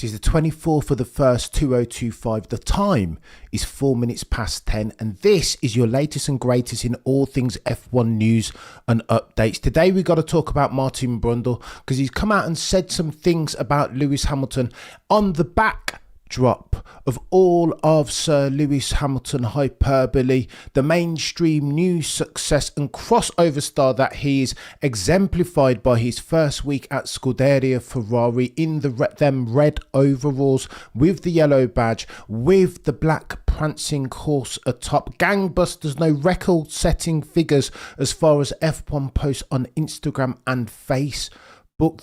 It is the 24th of the 1st, 2025. The time is 4 minutes past 10, and this is your latest and greatest in all things F1 news and updates. Today we got to talk about Martin Brundle because he's come out and said some things about Lewis Hamilton on the backdrop of all of Sir Lewis Hamilton hyperbole, the mainstream news success and crossover star that he is, exemplified by his first week at Scuderia Ferrari in them red overalls with the yellow badge, with the black prancing horse atop. Gangbusters, no record-setting figures as far as F1 posts on Instagram and Facebook.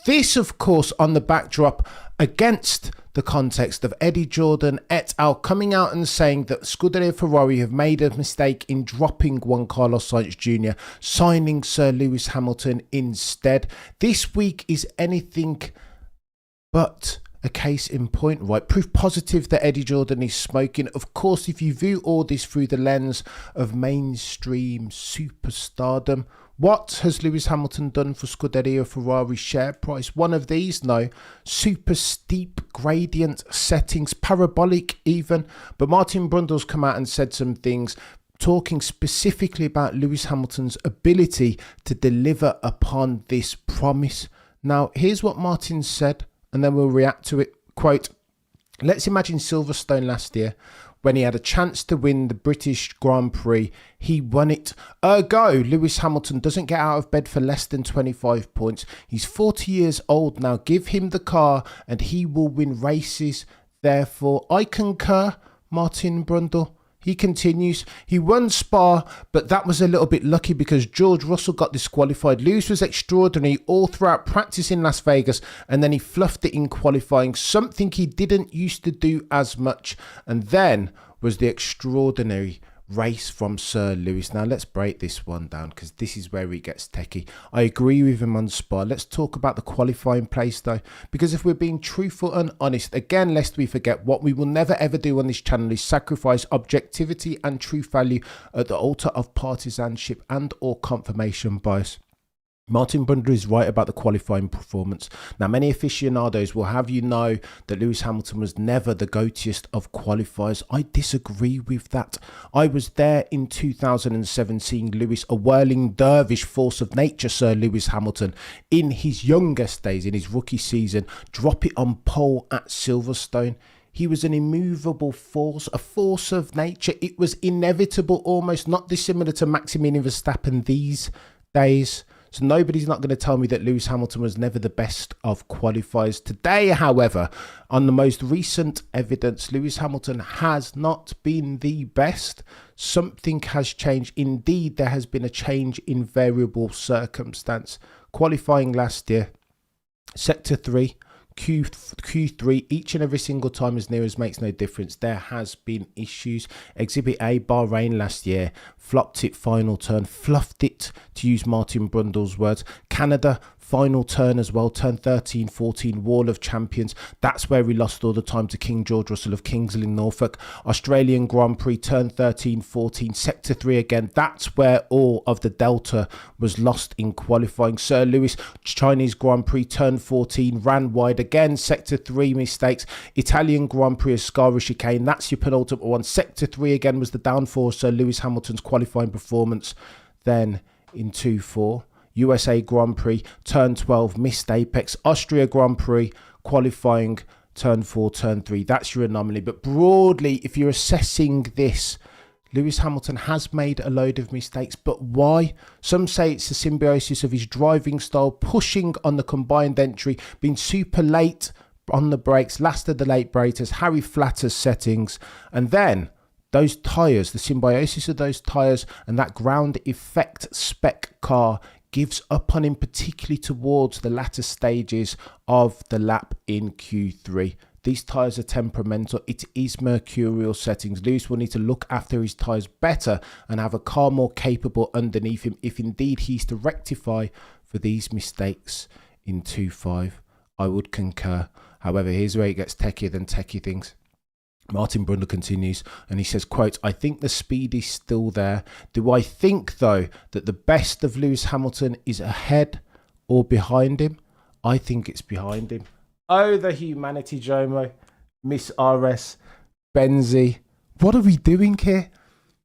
This, of course, on the backdrop against the context of Eddie Jordan et al. Coming out and saying that Scuderia Ferrari have made a mistake in dropping Juan Carlos Sainz Jr., signing Sir Lewis Hamilton instead. This week is anything but a case in point, right? Proof positive that Eddie Jordan is smoking. Of course, if you view all this through the lens of mainstream superstardom, what has Lewis Hamilton done for Scuderia Ferrari's share price? One of these? No. Super steep gradient settings, parabolic even. But Martin Brundle's come out and said some things talking specifically about Lewis Hamilton's ability to deliver upon this promise. Now, here's what Martin said, and then we'll react to it. Quote, "Let's imagine Silverstone last year when he had a chance to win the British Grand Prix. He won it. Ergo, Lewis Hamilton doesn't get out of bed for less than 25 points. He's 40 years old now. Give him the car and he will win races. Therefore, I concur." Martin Brundle. He continues, "He won Spa, but that was a little bit lucky because George Russell got disqualified. Lewis was extraordinary all throughout practice in Las Vegas, and then he fluffed it in qualifying, something he didn't used to do as much. And then was the extraordinary race from Sir Lewis." Now let's break this one down because this is where he gets techie. I agree with him on Spa. Let's talk about the qualifying place though, because if we're being truthful and honest, again, lest we forget, what we will never ever do on this channel is sacrifice objectivity and truth value at the altar of partisanship and or confirmation bias. Martin Brundle is right about the qualifying performance. Now, many aficionados will have you know that Lewis Hamilton was never the goatiest of qualifiers. I disagree with that. I was there in 2017, Lewis, a whirling dervish force of nature, Sir Lewis Hamilton, in his youngest days, in his rookie season, drop it on pole at Silverstone. He was an immovable force, a force of nature. It was inevitable, almost not dissimilar to Maximilian Verstappen these days. So nobody's not going to tell me that Lewis Hamilton was never the best of qualifiers. Today, however, on the most recent evidence, Lewis Hamilton has not been the best. Something has changed. Indeed, there has been a change in variable circumstance. Qualifying last year, Sector 3, Q3, each and every single time as near as makes no difference. There has been issues. Exhibit A, Bahrain last year, flopped it final turn, fluffed it, to use Martin Brundle's words. Canada, final turn as well, turn 13, 14, Wall of Champions. That's where we lost all the time to King George Russell of Kingsley, Norfolk. Australian Grand Prix, turn 13, 14, Sector 3 again. That's where all of the Delta was lost in qualifying. Sir Lewis, Chinese Grand Prix, turn 14, ran wide again. Sector 3 mistakes. Italian Grand Prix, Ascara chicane. That's your penultimate one. Sector 3 again was the downfall of Sir Lewis Hamilton's qualifying performance. Then in 2-4. USA Grand Prix, turn 12, missed apex. Austria Grand Prix, qualifying, turn 4, turn 3. That's your anomaly. But broadly, if you're assessing this, Lewis Hamilton has made a load of mistakes. But why? Some say it's the symbiosis of his driving style, pushing on the combined entry, being super late on the brakes, last of the late breakers, Harry Flatter's settings, and then those tyres, the symbiosis of those tyres and that ground effect spec car gives up on him, particularly towards the latter stages of the lap in Q3. These tyres are temperamental. It is mercurial settings. Lewis will need to look after his tyres better and have a car more capable underneath him if indeed he's to rectify for these mistakes in 2-5. I would concur. However, here's where it gets techier than techie things. Martin Brundle continues and he says, quote, "I think the speed is still there. Do I think, though, that the best of Lewis Hamilton is ahead or behind him? I think it's behind him." Oh, the humanity, Jomo. Miss RS, Benzie. What are we doing here?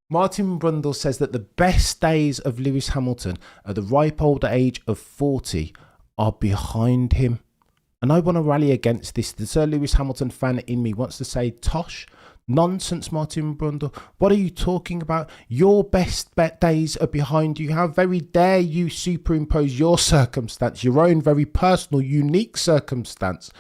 Martin Brundle says that the best days of Lewis Hamilton at the ripe old age of 40 are behind him. And I want to rally against this. The Sir Lewis Hamilton fan in me wants to say, Tosh, nonsense, Martin Brundle. What are you talking about? Your best days are behind you. How very dare you superimpose your circumstance, your own very personal, unique circumstance,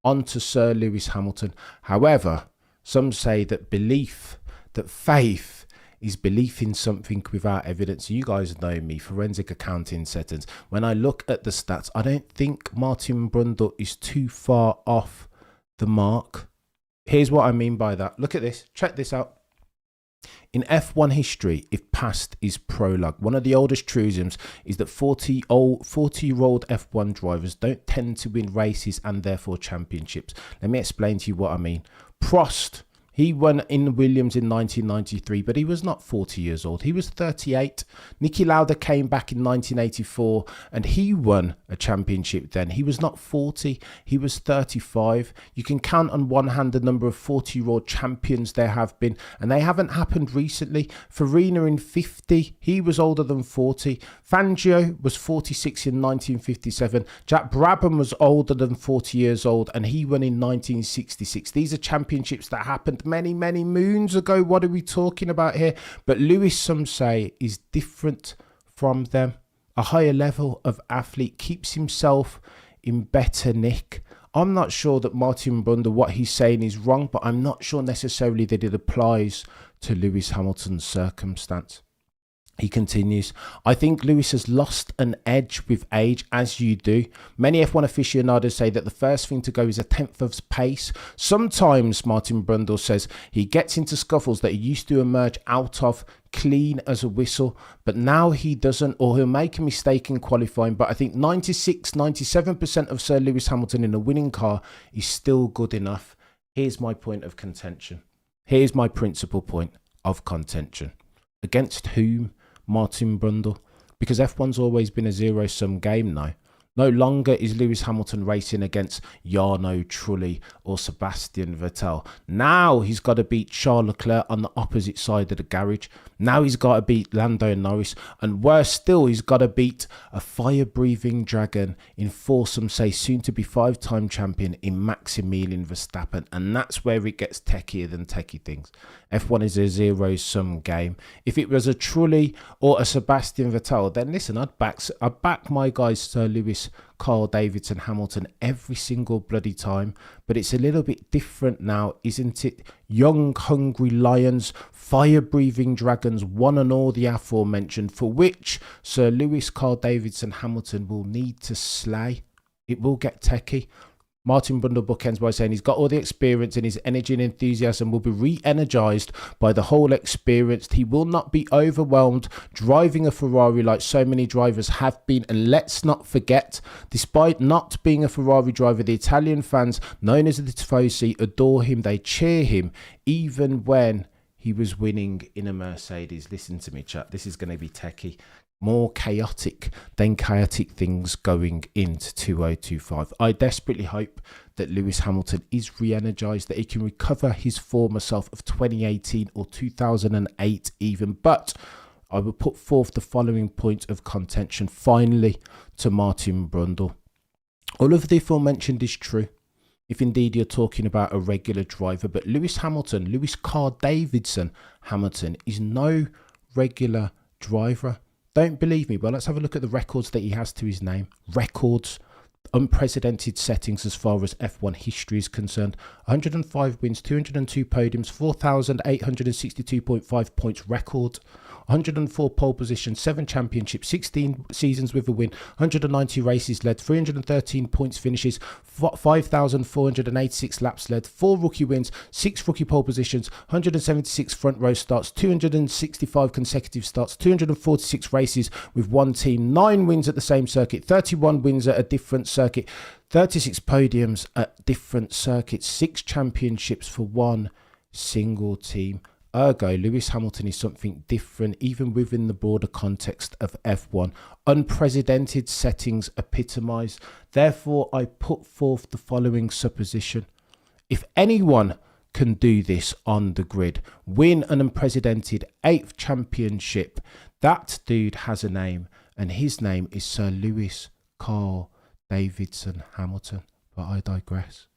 onto Sir Lewis Hamilton. However, some say that belief, that faith, is belief in something without evidence. You guys know me, forensic accounting settings. When I look at the stats, I don't think Martin Brundle is too far off the mark. Here's what I mean by that. Look at this. Check this out. In F1 history, if past is prologue, one of the oldest truisms is that 40-year-old F1 drivers don't tend to win races and therefore championships. Let me explain to you what I mean. Prost, he won in Williams in 1993, but he was not 40 years old. He was 38. Niki Lauda came back in 1984 and he won a championship then. He was not 40, he was 35. You can count on one hand the number of 40-year-old champions there have been, and they haven't happened recently. Farina in 50, he was older than 40. Fangio was 46 in 1957. Jack Brabham was older than 40 years old and he won in 1966. These are championships that happened many moons ago. What are we talking about here? But Lewis, some say, is different from them. A higher level of athlete, keeps himself in better nick. I'm not sure that Martin Brundle, what he's saying is wrong, but I'm not sure necessarily that it applies to Lewis Hamilton's circumstance. He continues, I think Lewis has lost an edge with age, as you do. Many F1 aficionados say that the first thing to go is a tenth of pace. Sometimes, Martin Brundle says, he gets into scuffles that he used to emerge out of clean as a whistle, but now he doesn't, or he'll make a mistake in qualifying. But I think 96-97% of Sir Lewis Hamilton in a winning car is still good enough. Here's my point of contention. Here's my principal point of contention. Against whom? Martin Brundle, because F1's always been a zero-sum game now. No longer is Lewis Hamilton racing against Jarno Trulli or Sebastian Vettel. Now he's got to beat Charles Leclerc on the opposite side of the garage. Now he's got to beat Lando Norris. And worse still, he's got to beat a fire-breathing dragon in foursome, say soon-to-be five-time champion in Maximilian Verstappen. And that's where it gets techier than techie things. F1 is a zero-sum game. If it was a Trulli or a Sebastian Vettel, then listen, I'd back my guys Sir Lewis, Carl Davidson, Hamilton every single bloody time. But it's a little bit different now, isn't it? Young, hungry lions, fire-breathing dragons, one and all the aforementioned, for which Sir Lewis, Carl Davidson, Hamilton will need to slay. It will get techie. Martin Brundle bookends by saying he's got all the experience and his energy and enthusiasm will be re-energized by the whole experience. He will not be overwhelmed driving a Ferrari like so many drivers have been. And let's not forget, despite not being a Ferrari driver, the Italian fans, known as the Tifosi, adore him. They cheer him even when he was winning in a Mercedes. Listen to me, chat. This is going to be techie. More chaotic than chaotic things going into 2025. I desperately hope that Lewis Hamilton is re-energized, that he can recover his former self of 2018 or 2008 even. But I will put forth the following point of contention finally to Martin Brundle. All of the aforementioned is true, if indeed you're talking about a regular driver, but Lewis Hamilton, Lewis Carl Davidson Hamilton, is no regular driver. Don't believe me? Well, let's have a look at the records that he has to his name. Records, unprecedented settings as far as F1 history is concerned. 105 wins, 202 podiums, 4,862.5 points record. 104 pole positions, 7 championships, 16 seasons with a win, 190 races led, 313 points finishes, 5,486 laps led, 4 rookie wins, 6 rookie pole positions, 176 front row starts, 265 consecutive starts, 246 races with one team, 9 wins at the same circuit, 31 wins at a different circuit, 36 podiums at different circuits, 6 championships for one single team. Ergo, Lewis Hamilton is something different, even within the broader context of F1. Unprecedented settings epitomised. Therefore, I put forth the following supposition. If anyone can do this on the grid, win an unprecedented 8th championship, that dude has a name, and his name is Sir Lewis Carl Davidson Hamilton. But I digress.